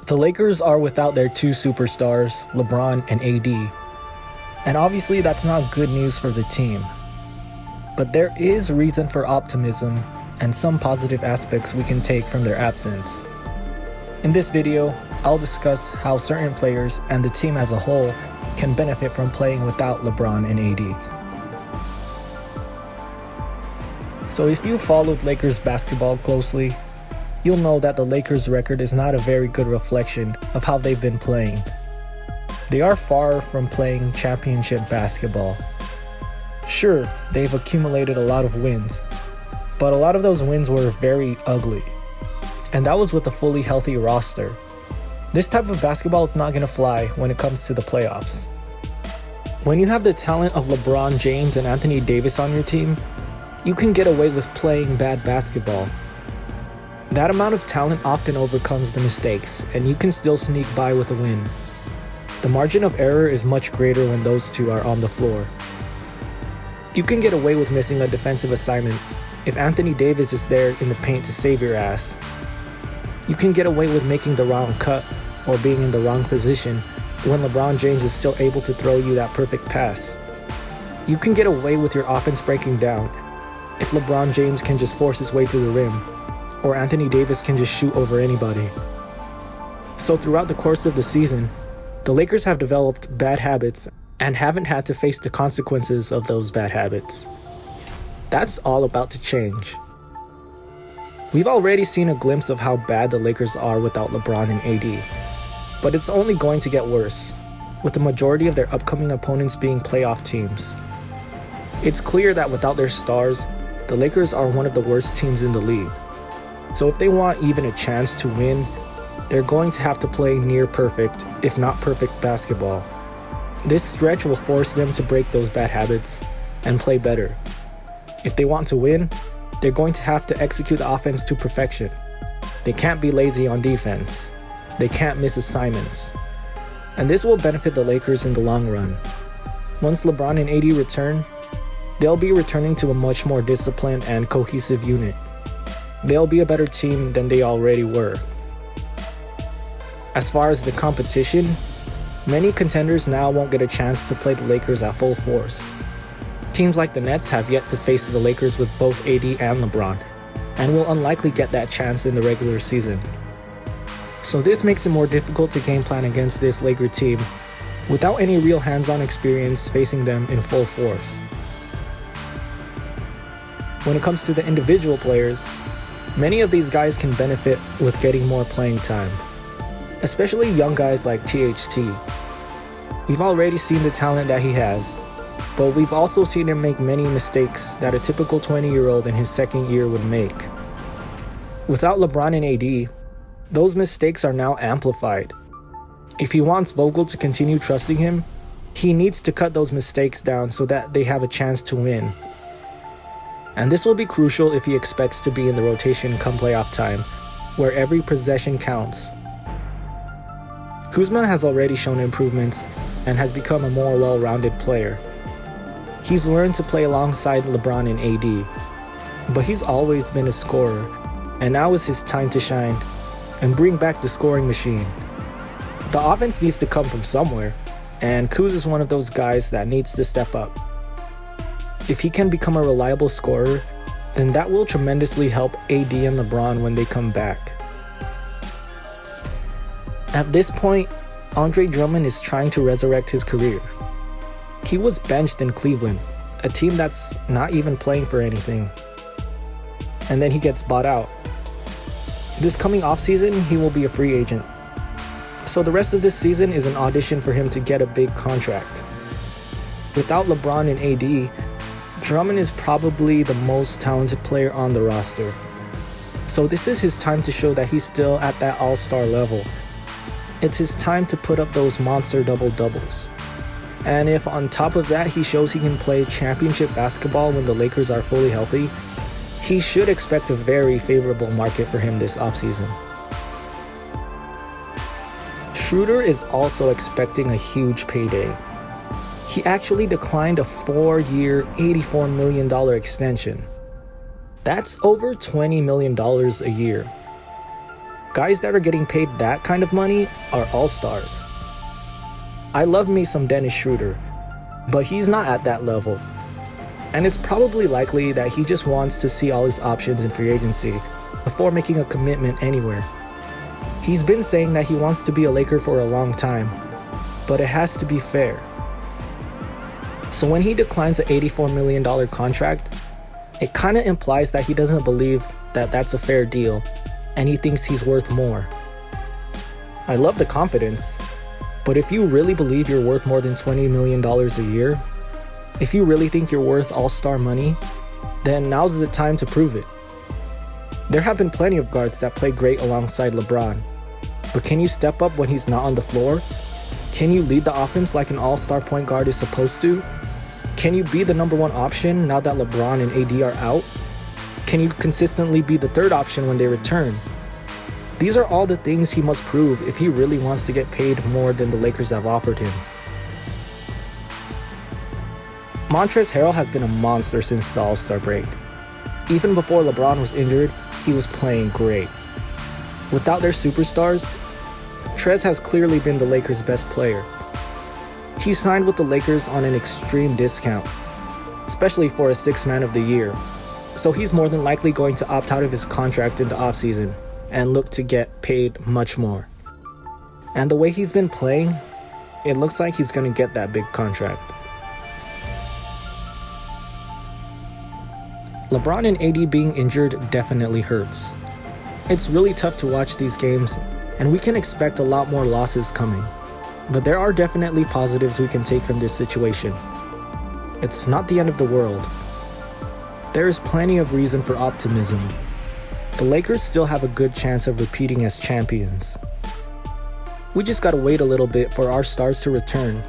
The Lakers are without their two superstars, Lebron and AD. And obviously that's not good news for the team. But there is reason for optimism and some positive aspects we can take from their absence. In this video, I'll discuss how certain players and the team as a whole can benefit from playing without LeBron and AD. So if you followed Lakers basketball closely, you'll know that the Lakers' record is not a very good reflection of how they've been playing. They are far from playing championship basketball. Sure, they've accumulated a lot of wins, but a lot of those wins were very ugly. And that was with a fully healthy roster. This type of basketball is not going to fly when it comes to the playoffs. When you have the talent of LeBron James and Anthony Davis on your team, you can get away with playing bad basketball. That amount of talent often overcomes the mistakes, and you can still sneak by with a win. The margin of error is much greater when those two are on the floor. You can get away with missing a defensive assignment if Anthony Davis is there in the paint to save your ass. You can get away with making the wrong cut or being in the wrong position when LeBron James is still able to throw you that perfect pass. You can get away with your offense breaking down if LeBron James can just force his way to the rim, or Anthony Davis can just shoot over anybody. So throughout the course of the season, the Lakers have developed bad habits and haven't had to face the consequences of those bad habits. That's all about to change. We've already seen a glimpse of how bad the Lakers are without LeBron and AD, but it's only going to get worse, with the majority of their upcoming opponents being playoff teams. It's clear that without their stars, the Lakers are one of the worst teams in the league. So if they want even a chance to win, they're going to have to play near perfect, if not perfect basketball. This stretch will force them to break those bad habits and play better. If they want to win, they're going to have to execute the offense to perfection. They can't be lazy on defense. They can't miss assignments. And this will benefit the Lakers in the long run. Once LeBron and AD return, they'll be returning to a much more disciplined and cohesive unit. They'll be a better team than they already were. As far as the competition, many contenders now won't get a chance to play the Lakers at full force. Teams like the Nets have yet to face the Lakers with both AD and LeBron, and will unlikely get that chance in the regular season. So this makes it more difficult to game plan against this Laker team without any real hands-on experience facing them in full force. When it comes to the individual players, many of these guys can benefit with getting more playing time, especially young guys like THT. We've already seen the talent that he has, but we've also seen him make many mistakes that a typical 20-year-old in his second year would make. Without LeBron and AD, those mistakes are now amplified. If he wants Vogel to continue trusting him, he needs to cut those mistakes down so that they have a chance to win. And this will be crucial if he expects to be in the rotation come playoff time, where every possession counts. Kuzma has already shown improvements and has become a more well-rounded player. He's learned to play alongside LeBron and AD, but he's always been a scorer, and now is his time to shine and bring back the scoring machine. The offense needs to come from somewhere, and Kuz is one of those guys that needs to step up. If he can become a reliable scorer, then that will tremendously help AD and LeBron when they come back. At this point, Andre Drummond is trying to resurrect his career. He was benched in Cleveland, a team that's not even playing for anything. And then he gets bought out. This coming offseason, he will be a free agent. So the rest of this season is an audition for him to get a big contract. Without LeBron and AD, Drummond is probably the most talented player on the roster. So this is his time to show that he's still at that all-star level. It's his time to put up those monster double-doubles. And if on top of that he shows he can play championship basketball when the Lakers are fully healthy, he should expect a very favorable market for him this offseason. Schroeder is also expecting a huge payday. He actually declined a 4-year, $84 million extension. That's over $20 million a year. Guys that are getting paid that kind of money are all-stars. I love me some Dennis Schroeder, but he's not at that level. And it's probably likely that he just wants to see all his options in free agency before making a commitment anywhere. He's been saying that he wants to be a Laker for a long time, but it has to be fair. So when he declines an $84 million contract, it kind of implies that he doesn't believe that that's a fair deal, and he thinks he's worth more. I love the confidence, but if you really believe you're worth more than $20 million a year, if you really think you're worth all-star money, then now's the time to prove it. There have been plenty of guards that play great alongside LeBron, but can you step up when he's not on the floor? Can you lead the offense like an all-star point guard is supposed to? Can you be the number one option now that LeBron and AD are out? Can you consistently be the third option when they return? These are all the things he must prove if he really wants to get paid more than the Lakers have offered him. Montrezl Harrell has been a monster since the All-Star break. Even before LeBron was injured, he was playing great. Without their superstars, Trez has clearly been the Lakers' best player. He signed with the Lakers on an extreme discount, especially for a Sixth Man of the Year, so he's more than likely going to opt out of his contract in the offseason and look to get paid much more. And the way he's been playing, it looks like he's going to get that big contract. LeBron and AD being injured definitely hurts. It's really tough to watch these games, and we can expect a lot more losses coming. But there are definitely positives we can take from this situation. It's not the end of the world. There is plenty of reason for optimism. The Lakers still have a good chance of repeating as champions. We just gotta wait a little bit for our stars to return